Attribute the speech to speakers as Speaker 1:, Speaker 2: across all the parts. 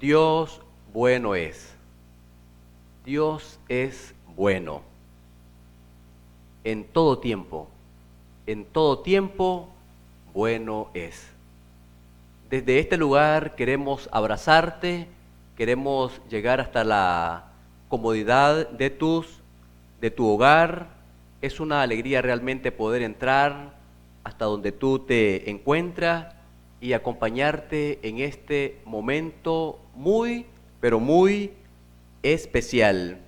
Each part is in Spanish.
Speaker 1: Dios bueno es. Dios es bueno. En todo tiempo. En todo tiempo, bueno es. Desde este lugar queremos abrazarte, queremos llegar hasta la comodidad de tu hogar. Es una alegría realmente poder entrar hasta donde tú te encuentras y acompañarte en este momento muy, pero muy especial.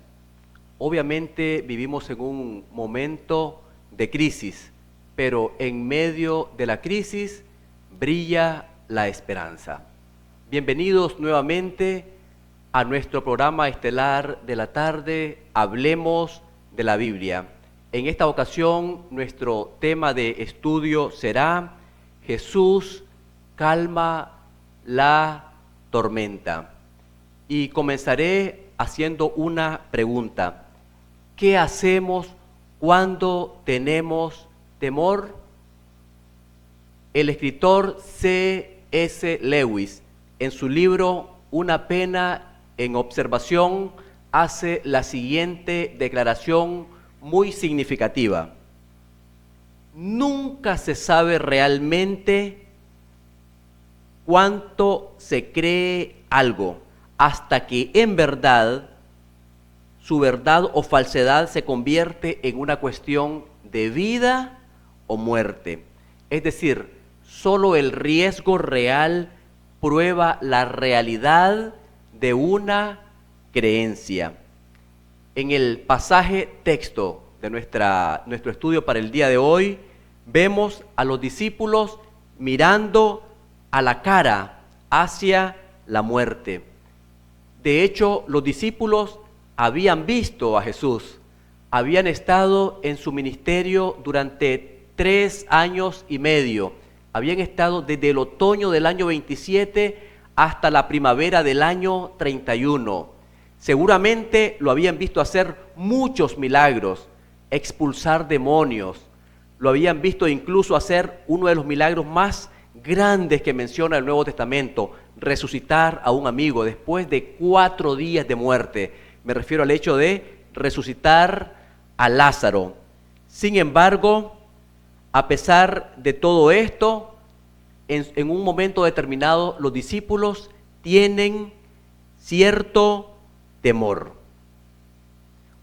Speaker 1: Obviamente vivimos en un momento de crisis, pero en medio de la crisis brilla la esperanza. Bienvenidos nuevamente a nuestro programa estelar de la tarde, Hablemos de la Biblia. En esta ocasión, nuestro tema de estudio será Jesús calma la tormenta. Y comenzaré haciendo una pregunta. ¿Qué hacemos cuando tenemos temor? El escritor C.S. Lewis, en su libro Una pena en observación, hace la siguiente declaración muy significativa. Nunca se sabe realmente cuánto se cree algo hasta que en verdad su verdad o falsedad se convierte en una cuestión de vida o muerte. Es decir, solo el riesgo real prueba la realidad de una creencia. En el pasaje texto de nuestro estudio para el día de hoy, vemos a los discípulos mirando a la cara hacia la muerte. De hecho, los discípulos habían visto a Jesús, habían estado en su ministerio durante 3 años y medio, habían estado desde el otoño del año 27 hasta la primavera del año 31. Seguramente lo habían visto hacer muchos milagros, expulsar demonios, lo habían visto incluso hacer uno de los milagros más grandes que menciona el Nuevo Testamento, resucitar a un amigo después de 4 días de muerte. Me refiero al hecho de resucitar a Lázaro. Sin embargo, a pesar de todo esto, en un momento determinado los discípulos tienen cierto temor.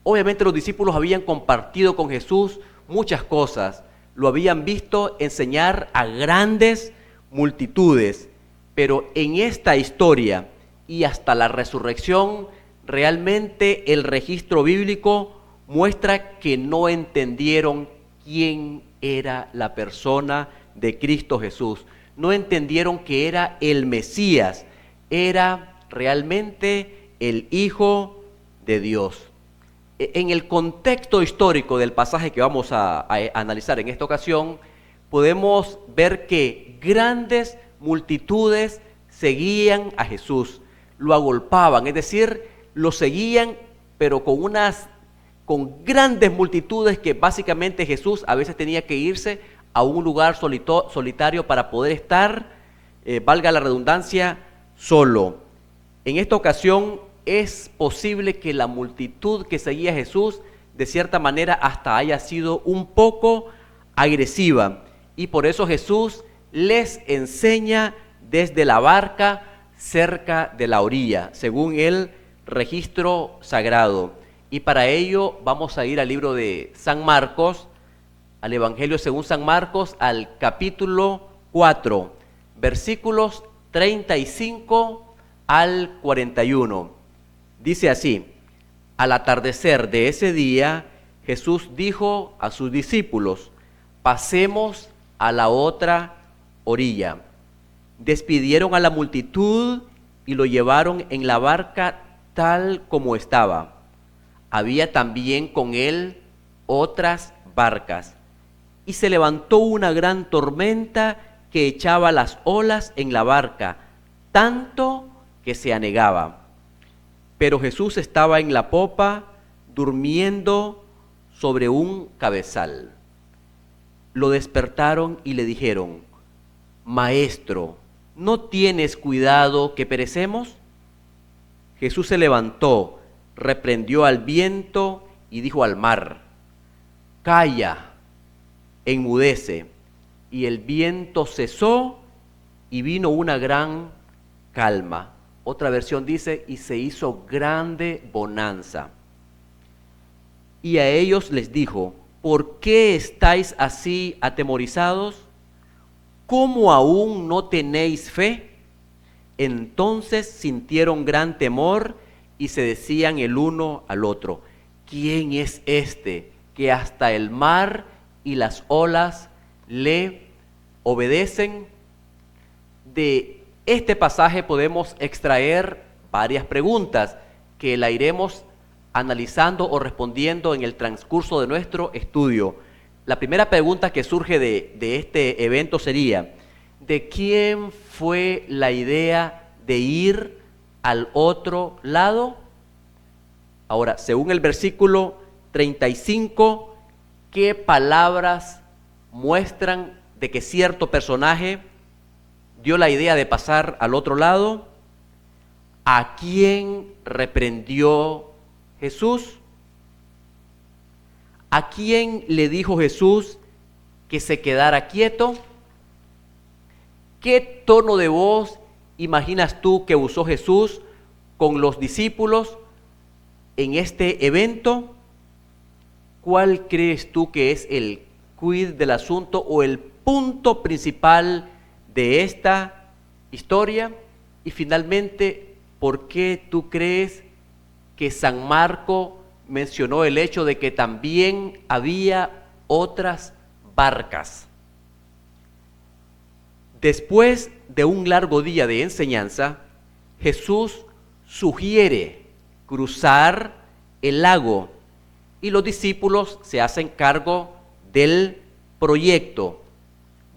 Speaker 1: Obviamente los discípulos habían compartido con Jesús muchas cosas, lo habían visto enseñar a grandes multitudes, pero en esta historia y hasta la resurrección, realmente el registro bíblico muestra que no entendieron quién era la persona de Cristo Jesús. No entendieron que era el Mesías, era realmente el Hijo de Dios. En el contexto histórico del pasaje que vamos a analizar en esta ocasión, podemos ver que grandes multitudes seguían a Jesús, lo agolpaban, es decir, lo seguían, pero con grandes multitudes que básicamente Jesús a veces tenía que irse a un lugar solitario para poder estar, valga la redundancia, solo. En esta ocasión es posible que la multitud que seguía a Jesús de cierta manera hasta haya sido un poco agresiva, y por eso Jesús les enseña desde la barca cerca de la orilla, según el registro sagrado. Y para ello vamos a ir al libro de San Marcos, al Evangelio según San Marcos, al capítulo 4, versículos 35 al 41. Dice así: al atardecer de ese día, Jesús dijo a sus discípulos: pasemos a la otra orilla. Despidieron a la multitud y lo llevaron en la barca tal como estaba. Había también con él otras barcas. Y se levantó una gran tormenta que echaba las olas en la barca, tanto que se anegaba. Pero Jesús estaba en la popa, durmiendo sobre un cabezal. Lo despertaron y le dijeron: Maestro, ¿no tienes cuidado que perecemos? Jesús se levantó, reprendió al viento y dijo al mar: calla, enmudece. Y el viento cesó y vino una gran calma. Otra versión dice: y se hizo grande bonanza. Y a ellos les dijo: ¿por qué estáis así atemorizados? ¿Cómo aún no tenéis fe? Entonces sintieron gran temor y se decían el uno al otro: ¿quién es este que hasta el mar y las olas le obedecen? De este pasaje podemos extraer varias preguntas que la iremos analizando o respondiendo en el transcurso de nuestro estudio. La primera pregunta que surge de este evento sería: ¿de quién fue la idea de ir al otro lado? Ahora, según el versículo 35, ¿qué palabras muestran de que cierto personaje dio la idea de pasar al otro lado? ¿A quién reprendió Jesús? ¿A quién le dijo Jesús que se quedara quieto? ¿Qué tono de voz imaginas tú que usó Jesús con los discípulos en este evento? ¿Cuál crees tú que es el quid del asunto o el punto principal de esta historia? Y finalmente, ¿por qué tú crees que San Marcos mencionó el hecho de que también había otras barcas? Después de un largo día de enseñanza, Jesús sugiere cruzar el lago y los discípulos se hacen cargo del proyecto.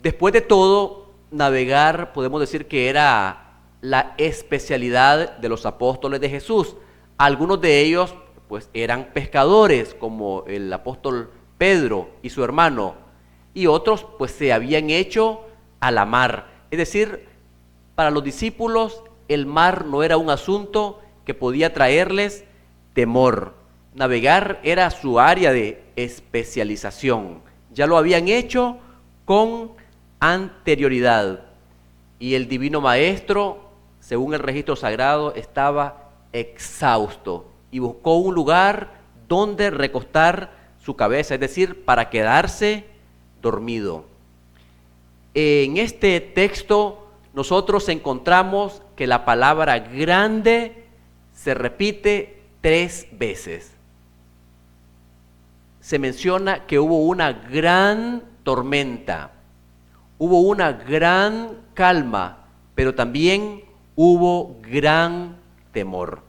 Speaker 1: Después de todo, navegar podemos decir que era la especialidad de los apóstoles de Jesús. Algunos de ellos pues eran pescadores, como el apóstol Pedro y su hermano, y otros pues se habían hecho a la mar. Es decir, para los discípulos el mar no era un asunto que podía traerles temor. Navegar era su área de especialización. Ya lo habían hecho con anterioridad. Y el divino maestro, según el registro sagrado, estaba exhausto y buscó un lugar donde recostar su cabeza, es decir, para quedarse dormido. En este texto nosotros encontramos que la palabra grande se repite 3 veces. Se menciona que hubo una gran tormenta, hubo una gran calma, pero también hubo gran temor.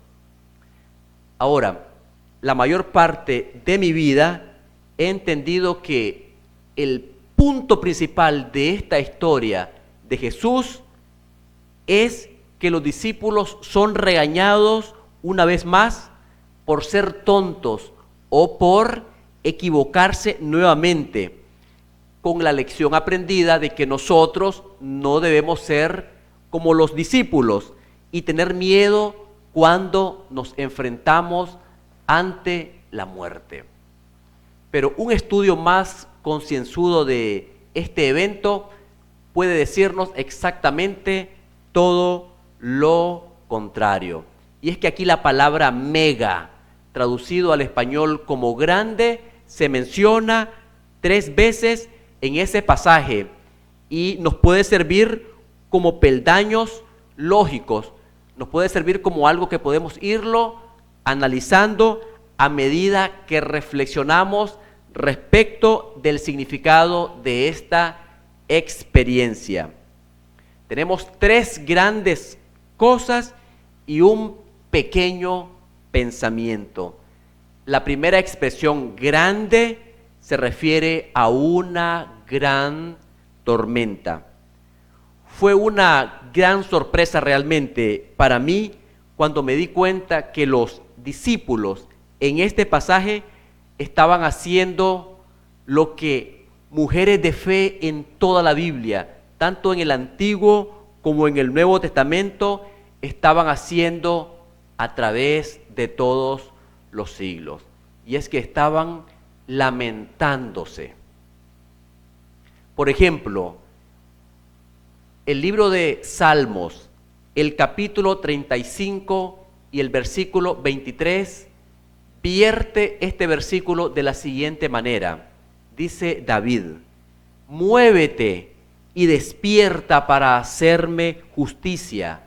Speaker 1: Ahora, la mayor parte de mi vida he entendido que el punto principal de esta historia de Jesús es que los discípulos son regañados una vez más por ser tontos o por equivocarse nuevamente, con la lección aprendida de que nosotros no debemos ser como los discípulos y tener miedo cuando nos enfrentamos ante la muerte. Pero un estudio más concienzudo de este evento puede decirnos exactamente todo lo contrario. Y es que aquí la palabra mega, traducido al español como grande, se menciona 3 veces en ese pasaje y nos puede servir como peldaños lógicos, nos puede servir como algo que podemos irlo analizando a medida que reflexionamos respecto del significado de esta experiencia. Tenemos 3 grandes cosas y un pequeño pensamiento. La primera expresión, grande, se refiere a una gran tormenta. Fue una gran sorpresa realmente para mí cuando me di cuenta que los discípulos en este pasaje estaban haciendo lo que mujeres de fe en toda la Biblia, tanto en el Antiguo como en el Nuevo Testamento, estaban haciendo a través de todos los siglos. Y es que estaban lamentándose. Por ejemplo, el libro de Salmos, el capítulo 35 y el versículo 23, vierte este versículo de la siguiente manera. Dice David: muévete y despierta para hacerme justicia,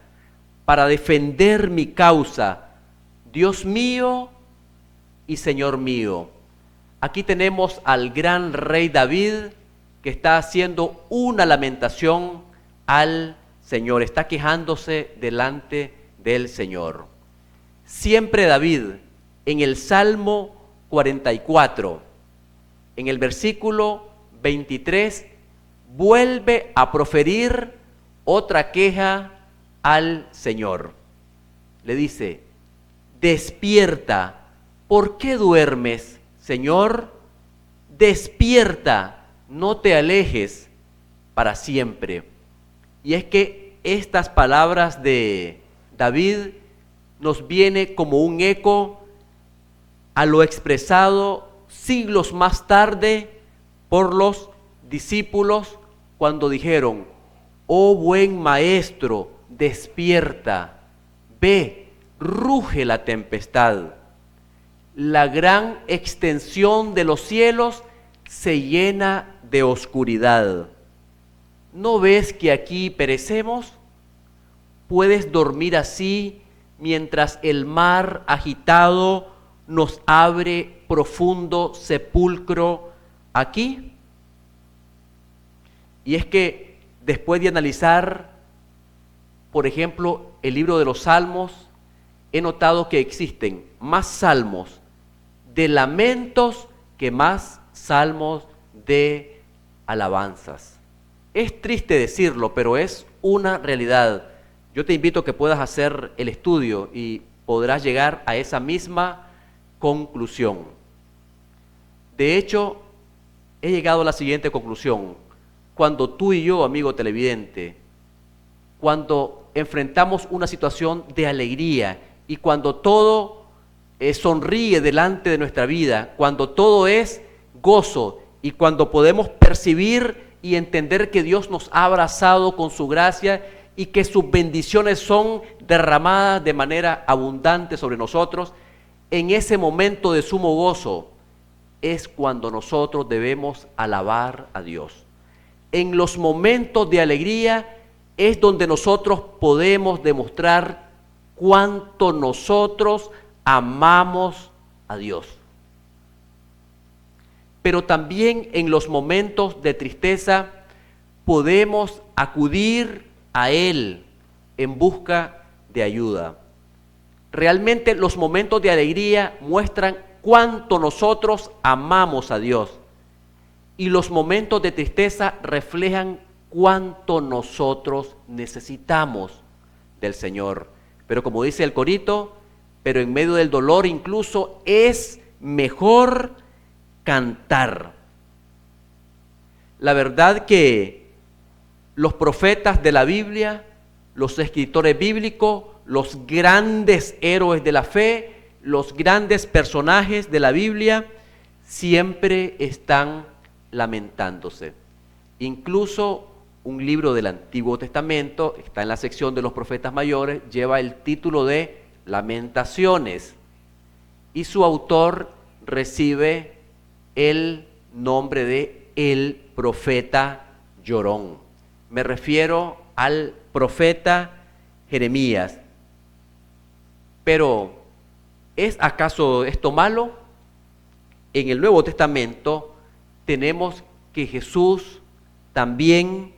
Speaker 1: para defender mi causa, Dios mío y Señor mío. Aquí tenemos al gran rey David que está haciendo una lamentación al Señor, está quejándose delante del Señor. Siempre David, en el Salmo 44, en el versículo 23, vuelve a proferir otra queja al Señor. Le dice: despierta, ¿por qué duermes, Señor? Despierta, no te alejes para siempre. Y es que estas palabras de David nos viene como un eco a lo expresado siglos más tarde por los discípulos cuando dijeron: oh buen maestro, despierta, ve, ruge la tempestad. La gran extensión de los cielos se llena de oscuridad. ¿No ves que aquí perecemos? ¿Puedes dormir así mientras el mar agitado nos abre profundo sepulcro aquí? Y es que después de analizar, por ejemplo, el libro de los Salmos, he notado que existen más salmos de lamentos que más salmos de alabanzas. Es triste decirlo, pero es una realidad. Yo te invito a que puedas hacer el estudio y podrás llegar a esa misma conclusión. De hecho, he llegado a la siguiente conclusión. Cuando tú y yo, amigo televidente, cuando enfrentamos una situación de alegría y cuando todo sonríe delante de nuestra vida, cuando todo es gozo y cuando podemos percibir y entender que Dios nos ha abrazado con su gracia y que sus bendiciones son derramadas de manera abundante sobre nosotros, en ese momento de sumo gozo es cuando nosotros debemos alabar a Dios. En los momentos de alegría es donde nosotros podemos demostrar cuánto nosotros amamos a Dios. Pero también en los momentos de tristeza podemos acudir a Él en busca de ayuda. Realmente los momentos de alegría muestran cuánto nosotros amamos a Dios y los momentos de tristeza reflejan cuánto nosotros necesitamos del Señor. Pero como dice el corito, pero en medio del dolor incluso es mejor cantar. La verdad que los profetas de la Biblia, los escritores bíblicos, los grandes héroes de la fe, los grandes personajes de la Biblia, siempre están lamentándose. Incluso un libro del Antiguo Testamento, está en la sección de los profetas mayores, lleva el título de Lamentaciones y su autor recibe el nombre de el profeta llorón. Me refiero al profeta Jeremías. Pero, ¿es acaso esto malo? En el Nuevo Testamento tenemos que Jesús también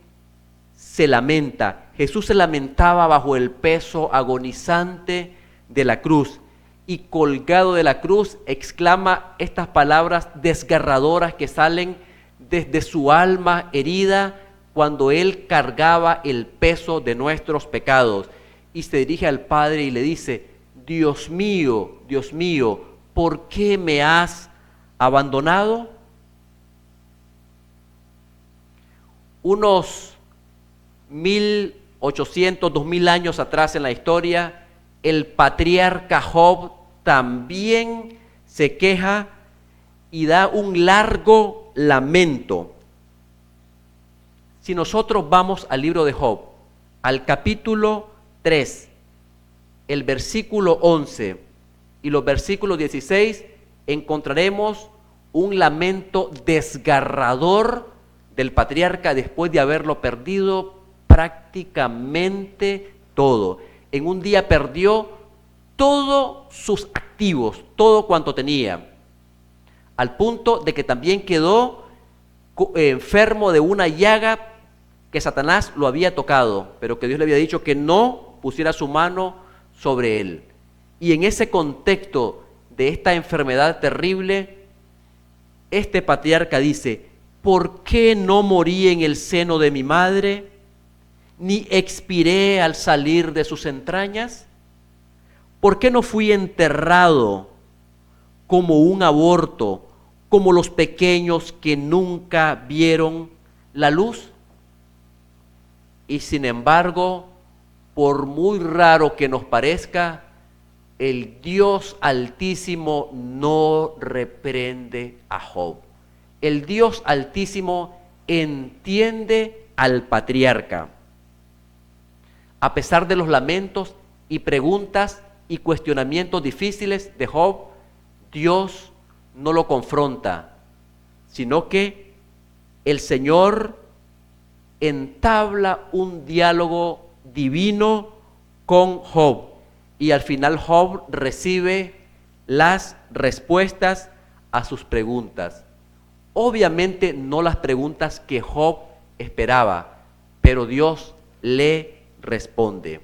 Speaker 1: se lamenta. Jesús se lamentaba bajo el peso agonizante de la cruz y colgado de la cruz exclama estas palabras desgarradoras que salen desde su alma herida cuando Él cargaba el peso de nuestros pecados y se dirige al Padre y le dice: Dios mío, ¿por qué me has abandonado? Unos 1800, 2000 años atrás en la historia, el patriarca Job también se queja y da un largo lamento. Si nosotros vamos al libro de Job, al capítulo 3, el versículo 11 y los versículos 16, encontraremos un lamento desgarrador del patriarca después de haberlo perdido prácticamente todo. En un día perdió todos sus activos, todo cuanto tenía, al punto de que también quedó enfermo de una llaga que Satanás lo había tocado, pero que Dios le había dicho que no pusiera su mano sobre él. Y en ese contexto de esta enfermedad terrible, este patriarca dice: ¿por qué no morí en el seno de mi madre, ni expiré al salir de sus entrañas? ¿Por qué no fui enterrado como un aborto, como los pequeños que nunca vieron la luz? Y sin embargo, por muy raro que nos parezca, el Dios Altísimo no reprende a Job. El Dios Altísimo entiende al patriarca. A pesar de los lamentos y preguntas y cuestionamientos difíciles de Job, Dios no lo confronta, sino que el Señor entabla un diálogo divino con Job, y al final Job recibe las respuestas a sus preguntas. Obviamente no las preguntas que Job esperaba, pero Dios le responde.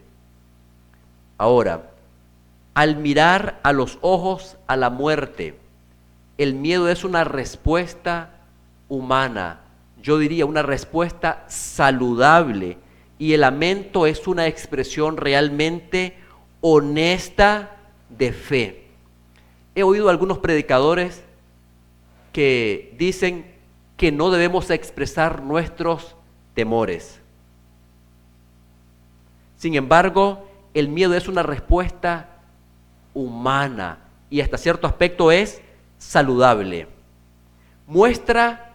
Speaker 1: Ahora, al mirar a los ojos a la muerte, el miedo es una respuesta humana, yo diría una respuesta saludable, y el lamento es una expresión realmente honesta de fe. He oído algunos predicadores que dicen que no debemos expresar nuestros temores. Sin embargo, el miedo es una respuesta humana y hasta cierto aspecto es saludable. Muestra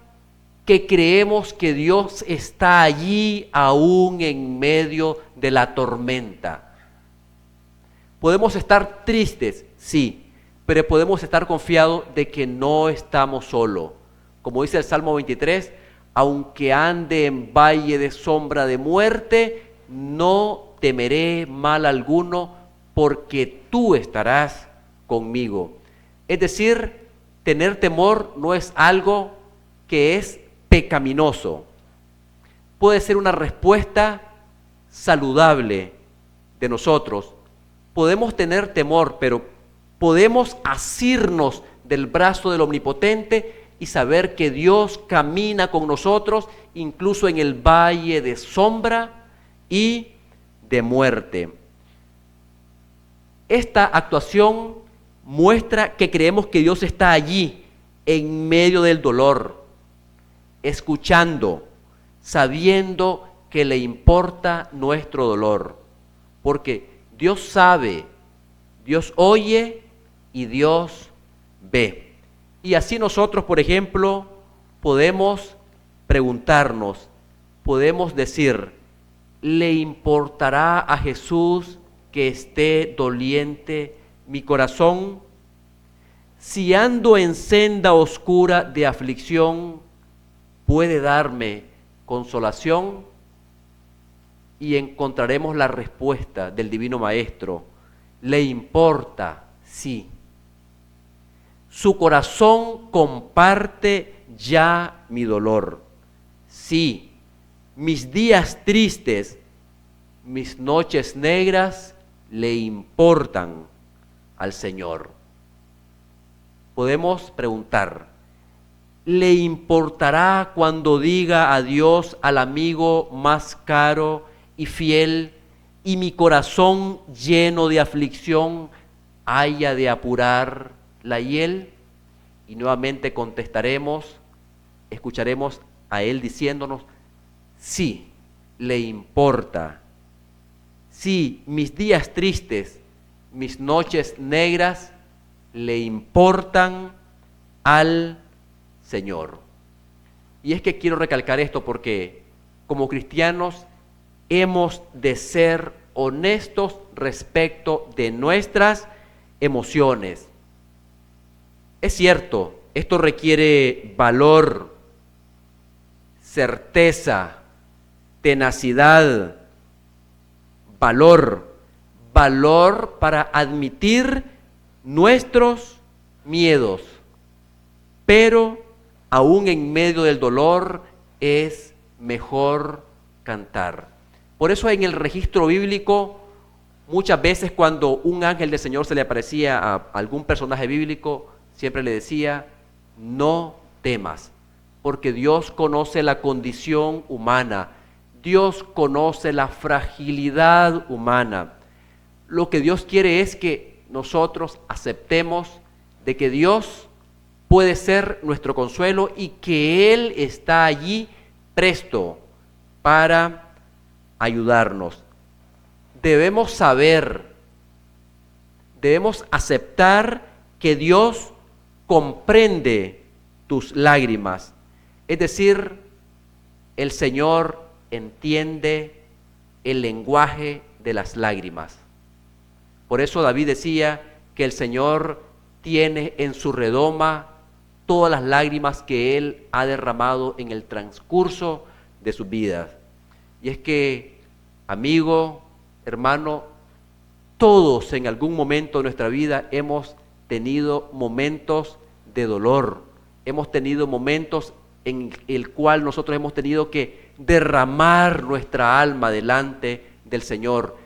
Speaker 1: que creemos que Dios está allí aún en medio de la tormenta. Podemos estar tristes, sí, pero podemos estar confiados de que no estamos solos. Como dice el Salmo 23, aunque ande en valle de sombra de muerte, no temeré mal alguno, porque tú estarás conmigo. Es decir, tener temor no es algo que es pecaminoso. Puede ser una respuesta saludable de nosotros. Podemos tener temor, pero podemos asirnos del brazo del Omnipotente y saber que Dios camina con nosotros, incluso en el valle de sombra y de muerte. Esta actuación muestra que creemos que Dios está allí, en medio del dolor, escuchando, sabiendo que le importa nuestro dolor, porque Dios sabe, Dios oye y Dios ve. Y así nosotros, por ejemplo, podemos preguntarnos, podemos decir: ¿le importará a Jesús que esté doliente mi corazón? Si ando en senda oscura de aflicción, ¿puede darme consolación? Y encontraremos la respuesta del Divino Maestro: le importa, sí. Su corazón comparte ya mi dolor. Sí, mis días tristes, mis noches negras le importan al Señor. Podemos preguntar: ¿le importará cuando diga adiós al amigo más caro y fiel, y mi corazón lleno de aflicción haya de apurar la hiel? Y nuevamente contestaremos, escucharemos a Él diciéndonos: sí, le importa. Sí, mis días tristes, mis noches negras le importan al Señor. Y es que quiero recalcar esto porque como cristianos hemos de ser honestos respecto de nuestras emociones. Es cierto, esto requiere valor, certeza, tenacidad, valor para admitir nuestros miedos, pero aún en medio del dolor es mejor cantar. Por eso en el registro bíblico, muchas veces cuando un ángel del Señor se le aparecía a algún personaje bíblico, siempre le decía, no temas, porque Dios conoce la condición humana, Dios conoce la fragilidad humana. Lo que Dios quiere es que nosotros aceptemos de que Dios puede ser nuestro consuelo y que Él está allí presto para ayudarnos. Debemos saber, debemos aceptar que Dios comprende tus lágrimas. Es decir, el Señor entiende el lenguaje de las lágrimas. Por eso David decía que el Señor tiene en su redoma todas las lágrimas que Él ha derramado en el transcurso de sus vidas. Y es que, amigo, hermano, todos en algún momento de nuestra vida hemos tenido momentos de dolor, hemos tenido momentos en el cual nosotros hemos tenido que derramar nuestra alma delante del Señor.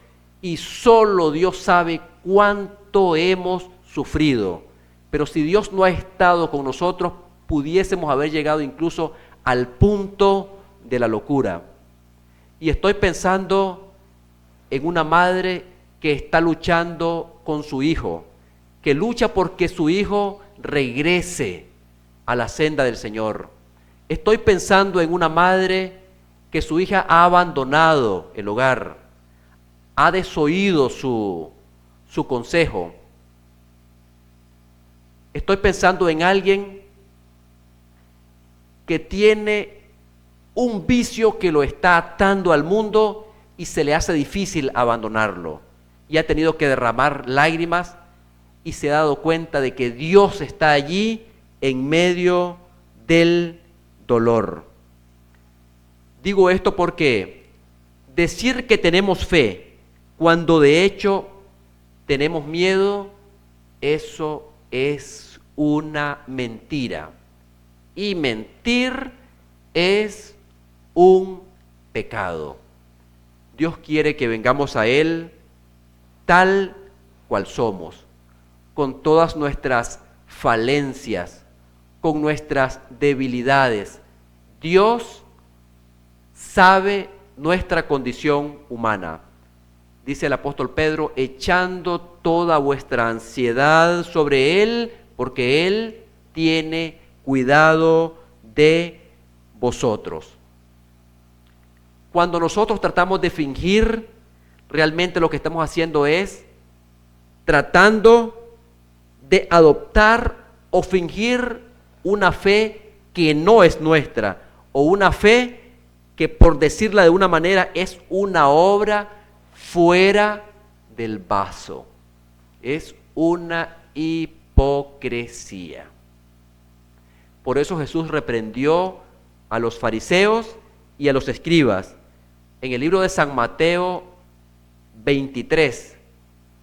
Speaker 1: Y solo Dios sabe cuánto hemos sufrido. Pero si Dios no ha estado con nosotros, pudiésemos haber llegado incluso al punto de la locura. Y estoy pensando en una madre que está luchando con su hijo, que lucha porque su hijo regrese a la senda del Señor. Estoy pensando en una madre que su hija ha abandonado el hogar, ha desoído su consejo. Estoy pensando en alguien que tiene un vicio que lo está atando al mundo y se le hace difícil abandonarlo. Y ha tenido que derramar lágrimas y se ha dado cuenta de que Dios está allí en medio del dolor. Digo esto porque decir que tenemos fe cuando de hecho tenemos miedo, eso es una mentira. Y mentir es un pecado. Dios quiere que vengamos a Él tal cual somos, con todas nuestras falencias, con nuestras debilidades. Dios sabe nuestra condición humana. Dice el apóstol Pedro, echando toda vuestra ansiedad sobre Él, porque Él tiene cuidado de vosotros. Cuando nosotros tratamos de fingir, realmente lo que estamos haciendo es tratando de adoptar o fingir una fe que no es nuestra, o una fe que, por decirla de una manera, es una obra fuera del vaso. Es una hipocresía. Por eso Jesús reprendió a los fariseos y a los escribas. En el libro de San Mateo 23,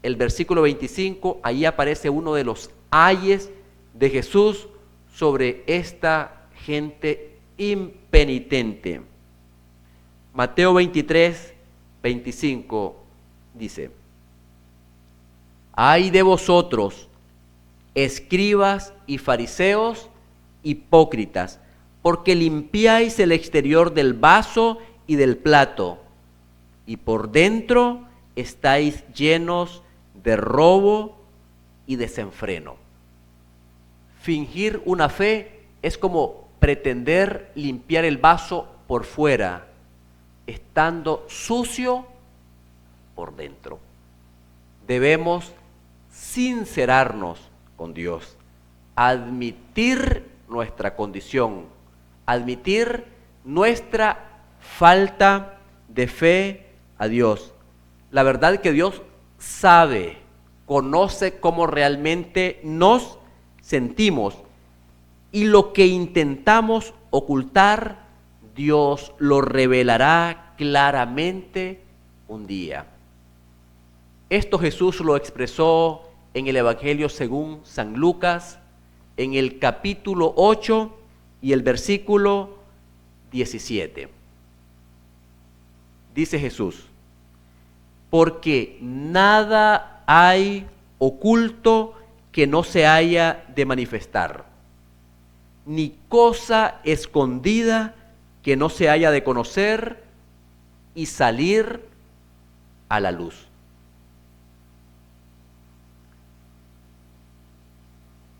Speaker 1: el versículo 25, ahí aparece uno de los ayes de Jesús sobre esta gente impenitente. Mateo 23, 25 dice: ay de vosotros, escribas y fariseos hipócritas, porque limpiáis el exterior del vaso y del plato, y por dentro estáis llenos de robo y desenfreno. Fingir una fe es como pretender limpiar el vaso por fuera, estando sucio por dentro. Debemos sincerarnos con Dios, admitir nuestra condición, admitir nuestra falta de fe a Dios. La verdad es que Dios sabe, conoce cómo realmente nos sentimos, y lo que intentamos ocultar, Dios lo revelará claramente un día. Esto Jesús lo expresó en el Evangelio según San Lucas, en el capítulo 8 y el versículo 17. Dice Jesús: porque nada hay oculto que no se haya de manifestar, ni cosa escondida que no se haya de conocer y salir a la luz.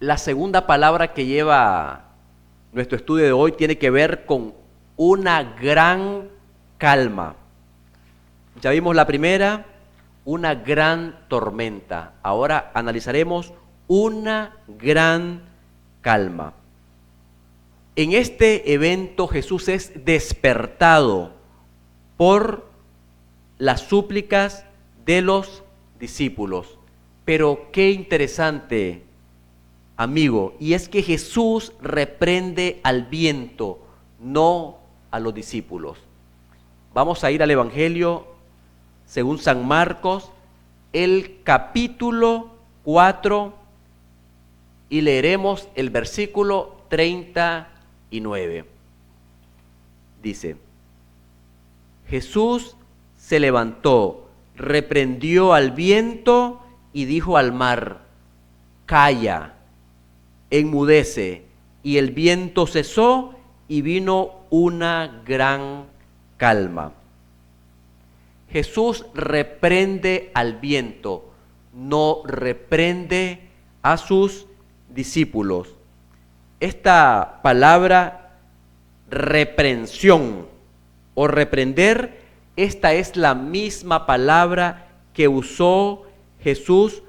Speaker 1: La segunda palabra que lleva nuestro estudio de hoy tiene que ver con una gran calma. Ya vimos la primera, una gran tormenta. Ahora analizaremos una gran calma. En este evento Jesús es despertado por las súplicas de los discípulos. Pero qué interesante, amigo, y es que Jesús reprende al viento, no a los discípulos. Vamos a ir al Evangelio según San Marcos, el capítulo 4, y leeremos el versículo 39. Dice: Jesús se levantó, reprendió al viento y dijo al mar: calla, enmudece. Y el viento cesó y vino una gran calma. Jesús reprende al viento, no reprende a sus discípulos. Esta palabra reprensión o reprender, esta es la misma palabra que usó Jesús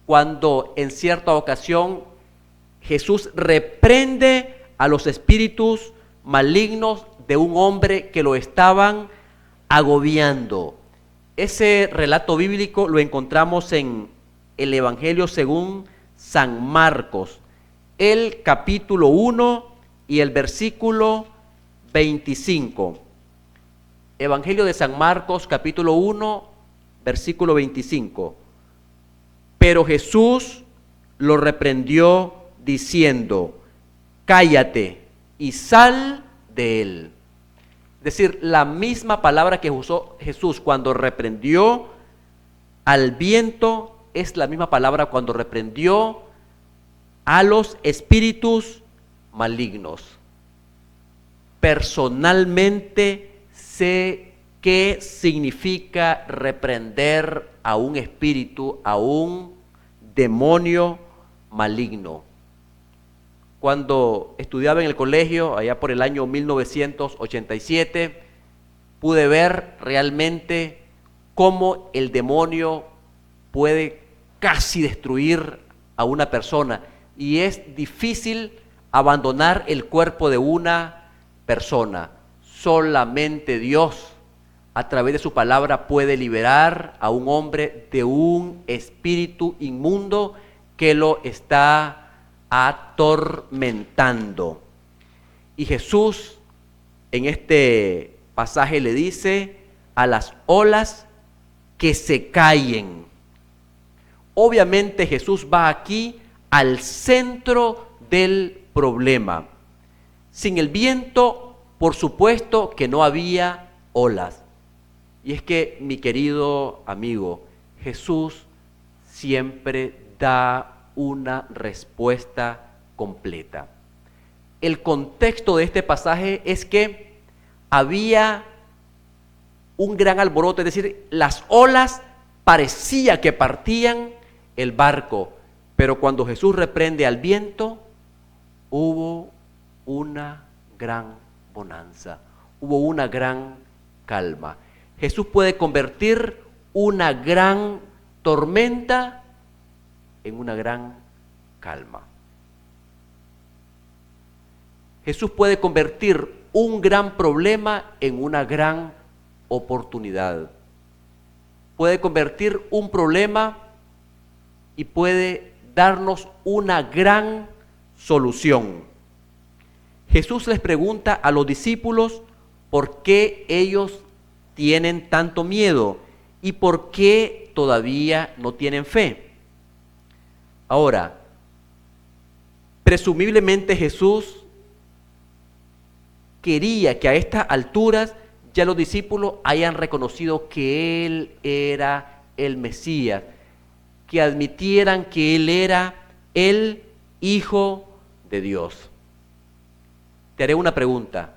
Speaker 1: cuando en cierta ocasión Jesús reprende a los espíritus malignos de un hombre que lo estaban agobiando. Ese relato bíblico lo encontramos en el Evangelio según San Marcos, el capítulo 1 y el versículo 25. Evangelio de San Marcos, capítulo 1, versículo 25. Pero Jesús lo reprendió diciendo: cállate y sal de él. Es decir, la misma palabra que usó Jesús cuando reprendió al viento es la misma palabra cuando reprendió a los espíritus malignos. Personalmente sé qué significa reprender a un espíritu, a un demonio maligno. Cuando estudiaba en el colegio, allá por el año 1987, pude ver realmente cómo el demonio puede casi destruir a una persona, y es difícil abandonar el cuerpo de una persona. Solamente Dios, a través de su palabra, puede liberar a un hombre de un espíritu inmundo que lo está atormentando. Y Jesús en este pasaje le dice a las olas que se callen. Obviamente Jesús va aquí al centro del problema. Sin el viento, por supuesto que no había olas. Y es que, mi querido amigo, Jesús siempre da una respuesta completa. El contexto de este pasaje es que había un gran alboroto, es decir, las olas parecía que partían el barco, pero cuando Jesús reprende al viento, hubo una gran bonanza, hubo una gran calma. Jesús puede convertir una gran tormenta en una gran calma. Jesús puede convertir un gran problema en una gran oportunidad. Puede convertir un problema y puede darnos una gran solución. Jesús les pregunta a los discípulos por qué ellos tienen tanto miedo y por qué todavía no tienen fe. Ahora, presumiblemente Jesús quería que a estas alturas ya los discípulos hayan reconocido que Él era el Mesías, que admitieran que Él era el Hijo de Dios. Te haré una pregunta.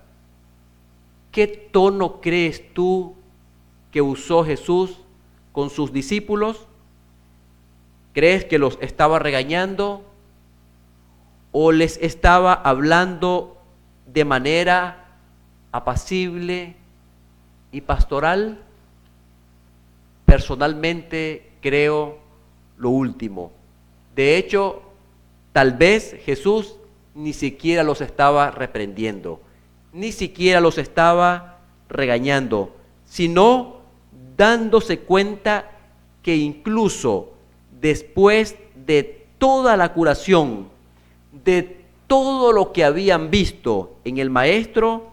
Speaker 1: ¿Qué tono crees tú que usó Jesús con sus discípulos? ¿Crees que los estaba regañando o les estaba hablando de manera apacible y pastoral? Personalmente creo lo último. De hecho, tal vez Jesús ni siquiera los estaba reprendiendo, ni siquiera los estaba regañando, sino dándose cuenta que incluso después de toda la curación, de todo lo que habían visto en el Maestro,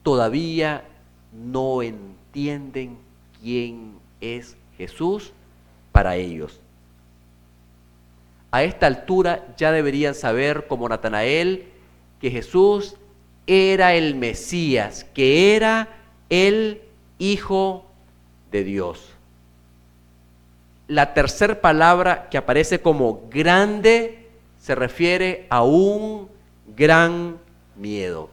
Speaker 1: todavía no entienden quién es Jesús para ellos. A esta altura ya deberían saber, como Natanael, que Jesús era el Mesías, que era el Hijo de Dios. La tercera palabra que aparece como grande se refiere a un gran miedo.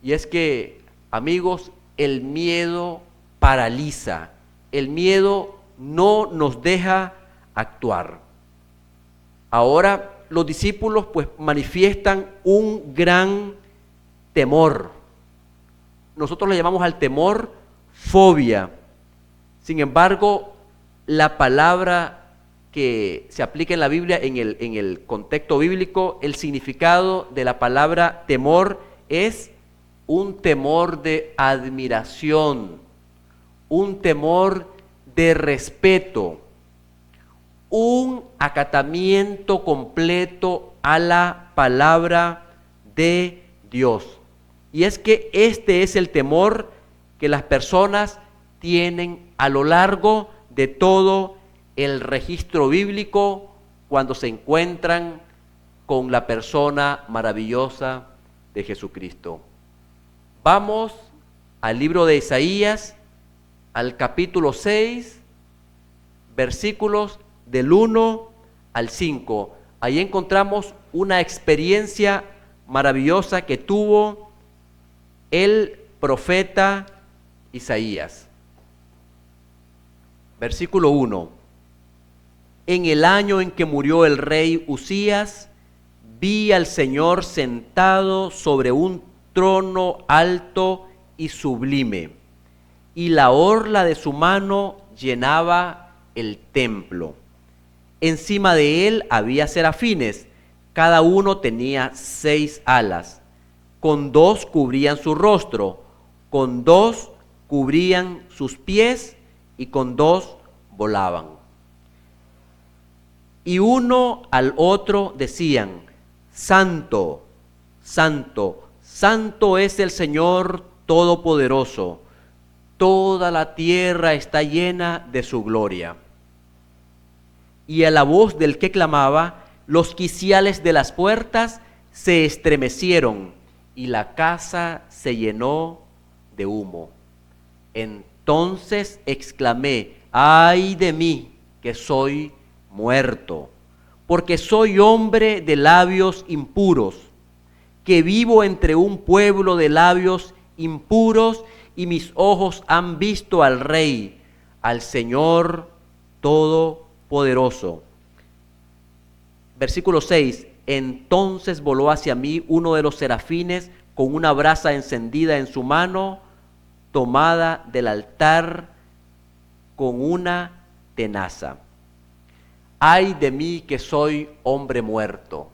Speaker 1: Y es que, amigos, el miedo paraliza, el miedo no nos deja actuar. Ahora los discípulos pues manifiestan un gran temor. Nosotros le llamamos al temor fobia. Sin embargo, la palabra que se aplica en la Biblia, en el contexto bíblico, el significado de la palabra temor es un temor de admiración, un temor de respeto, un acatamiento completo a la palabra de Dios. Y es que este es el temor que las personas tienen a lo largo de todo el registro bíblico cuando se encuentran con la persona maravillosa de Jesucristo. Vamos al libro de Isaías, al capítulo 6, versículos del 1 al 5. Ahí encontramos una experiencia maravillosa que tuvo el profeta Isaías. Versículo 1. En el año en que murió el rey Usías, vi al Señor sentado sobre un trono alto y sublime, y la orla de su mano llenaba el templo. Encima de él había serafines, cada uno tenía 6 alas. Con 2 cubrían su rostro, con 2 cubrían sus pies y con 2 volaban. Y uno al otro decían: Santo, Santo, Santo es el Señor Todopoderoso. Toda la tierra está llena de su gloria. Y a la voz del que clamaba, los quiciales de las puertas se estremecieron y la casa se llenó de humo. Entonces exclamé: ¡ay de mí, que soy muerto! Porque soy hombre de labios impuros, que vivo entre un pueblo de labios impuros, y mis ojos han visto al Rey, al Señor Todopoderoso. Versículo 6. Entonces voló hacia mí uno de los serafines con una brasa encendida en su mano, tomada del altar con una tenaza. ay de mí que soy hombre muerto.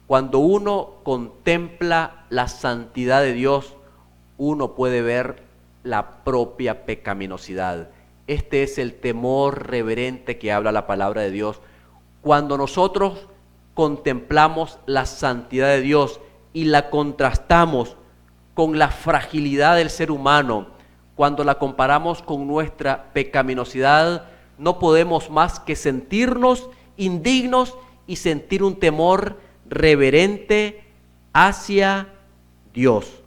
Speaker 1: Cuando uno contempla la santidad de Dios, uno puede ver la propia pecaminosidad. Este es el temor reverente que habla la palabra de Dios. Cuando nosotros contemplamos la santidad de Dios y la contrastamos con la fragilidad del ser humano, cuando la comparamos con nuestra pecaminosidad, no podemos más que sentirnos indignos y sentir un temor reverente hacia Dios.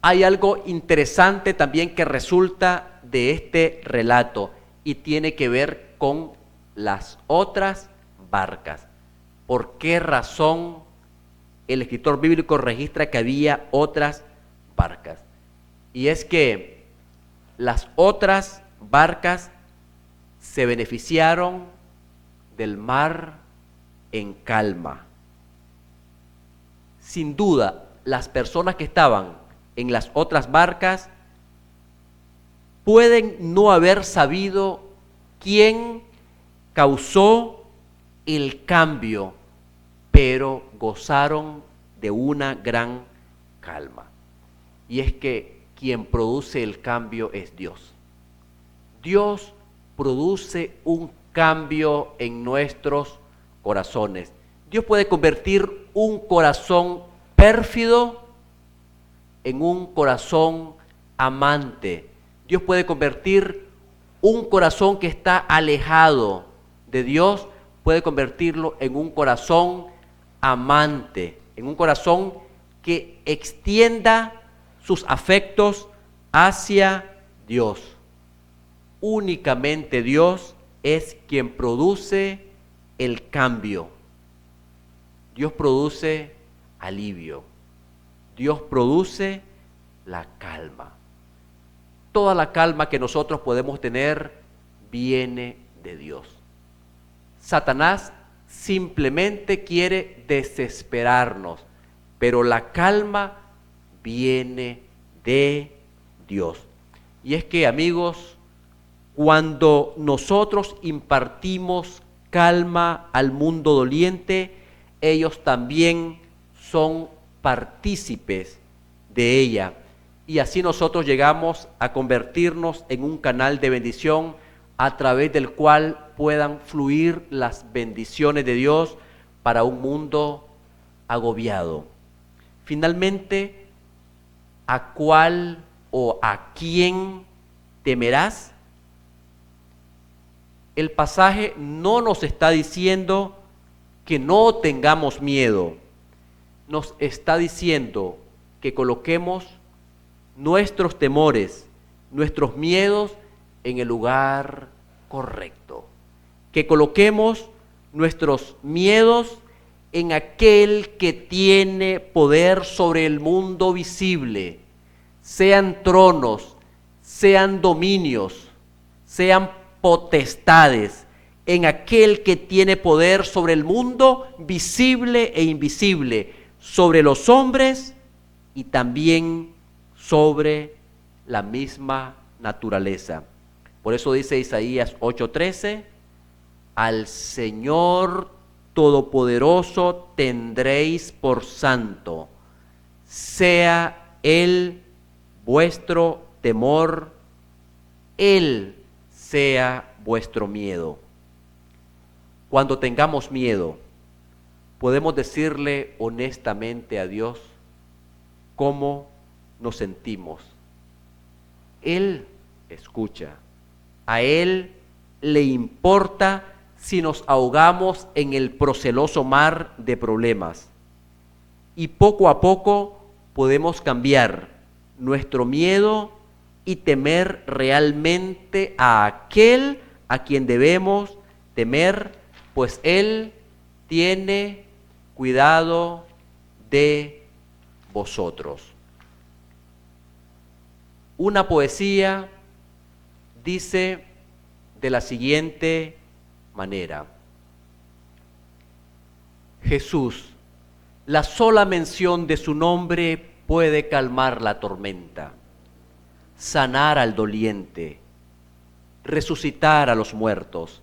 Speaker 1: Hay algo interesante también que resulta de este relato y tiene que ver con las otras barcas. ¿Por qué razón el escritor bíblico registra que había otras barcas? Y es que las otras barcas se beneficiaron del mar en calma. Sin duda, las personas que estaban en las otras barcas pueden no haber sabido quién causó el cambio, pero gozaron de una gran calma. Y es que quien produce el cambio es Dios. Dios produce un cambio en nuestros corazones. Dios puede convertir un corazón pérfido en un corazón amante. Dios puede convertir un corazón que está alejado de Dios, puede convertirlo en un corazón amante, en un corazón que extienda sus afectos hacia Dios. Únicamente Dios es quien produce el cambio. Dios produce alivio. Dios produce la calma. Toda la calma que nosotros podemos tener viene de Dios. Satanás simplemente quiere desesperarnos, pero la calma viene de Dios. Y es que, amigos, cuando nosotros impartimos calma al mundo doliente, ellos también son partícipes de ella. Y así nosotros llegamos a convertirnos en un canal de bendición a través del cual puedan fluir las bendiciones de Dios para un mundo agobiado. Finalmente, ¿a cuál o a quién temerás? El pasaje no nos está diciendo que no tengamos miedo. Nos está diciendo que coloquemos nuestros temores, nuestros miedos en el lugar correcto. Que coloquemos nuestros miedos en aquel que tiene poder sobre el mundo visible, sean tronos, sean dominios, sean potestades, en aquel que tiene poder sobre el mundo visible e invisible, sobre los hombres y también sobre la misma naturaleza. Por eso dice Isaías 8:13, al Señor Todopoderoso tendréis por santo, sea Él vuestro temor, Él sea vuestro miedo. Cuando tengamos miedo, podemos decirle honestamente a Dios cómo nos sentimos. Él escucha, a Él le importa si nos ahogamos en el proceloso mar de problemas. Y poco a poco podemos cambiar nuestro miedo y temer realmente a aquel a quien debemos temer, pues Él tiene cuidado de vosotros. Una poesía dice de la siguiente manera: Jesús, la sola mención de su nombre puede calmar la tormenta, sanar al doliente, resucitar a los muertos.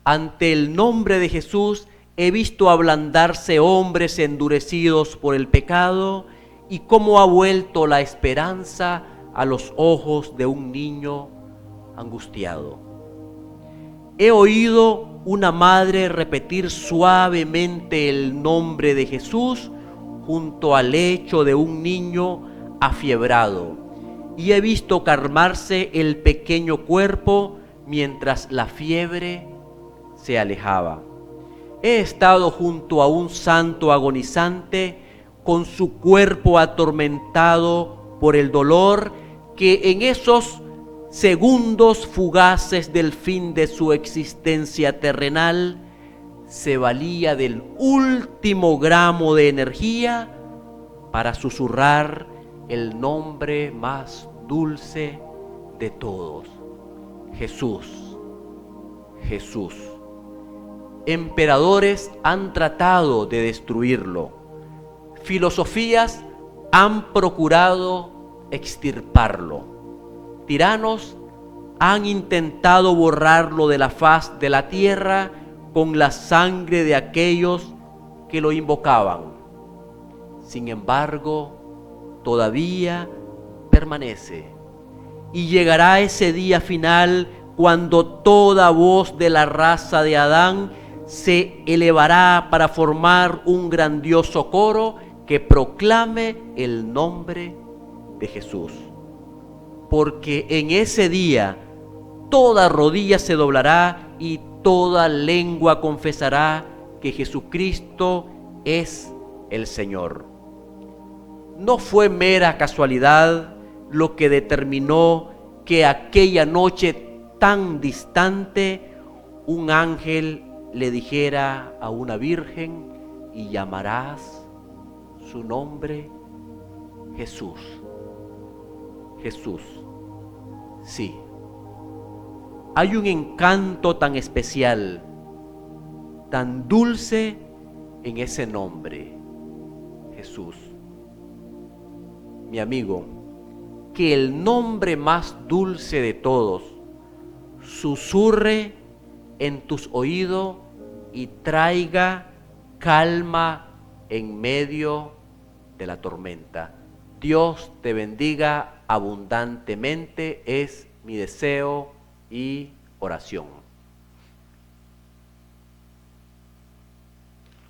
Speaker 1: Ante el nombre de Jesús he visto ablandarse hombres endurecidos por el pecado y cómo ha vuelto la esperanza a los ojos de un niño angustiado. He oído una madre repetir suavemente el nombre de Jesús junto al lecho de un niño afiebrado y he visto calmarse el pequeño cuerpo mientras la fiebre se alejaba. He estado junto a un santo agonizante con su cuerpo atormentado por el dolor que en esos segundos fugaces del fin de su existencia terrenal se valía del último gramo de energía para susurrar el nombre más dulce de todos: Jesús, Jesús. Emperadores han tratado de destruirlo, filosofías han procurado extirparlo, tiranos han intentado borrarlo de la faz de la tierra con la sangre de aquellos que lo invocaban. Sin embargo, todavía permanece y llegará ese día final cuando toda voz de la raza de Adán se elevará para formar un grandioso coro que proclame el nombre de Jesús. Porque en ese día toda rodilla se doblará y toda lengua confesará que Jesucristo es el Señor. No fue mera casualidad lo que determinó que aquella noche tan distante un ángel le dijera a una virgen: y llamarás su nombre Jesús. Jesús. Sí. Hay un encanto tan especial, tan dulce en ese nombre, Jesús. Mi amigo, que el nombre más dulce de todos susurre en tus oídos y traiga calma en medio de la tormenta. Dios te bendiga abundantemente, es mi deseo y oración.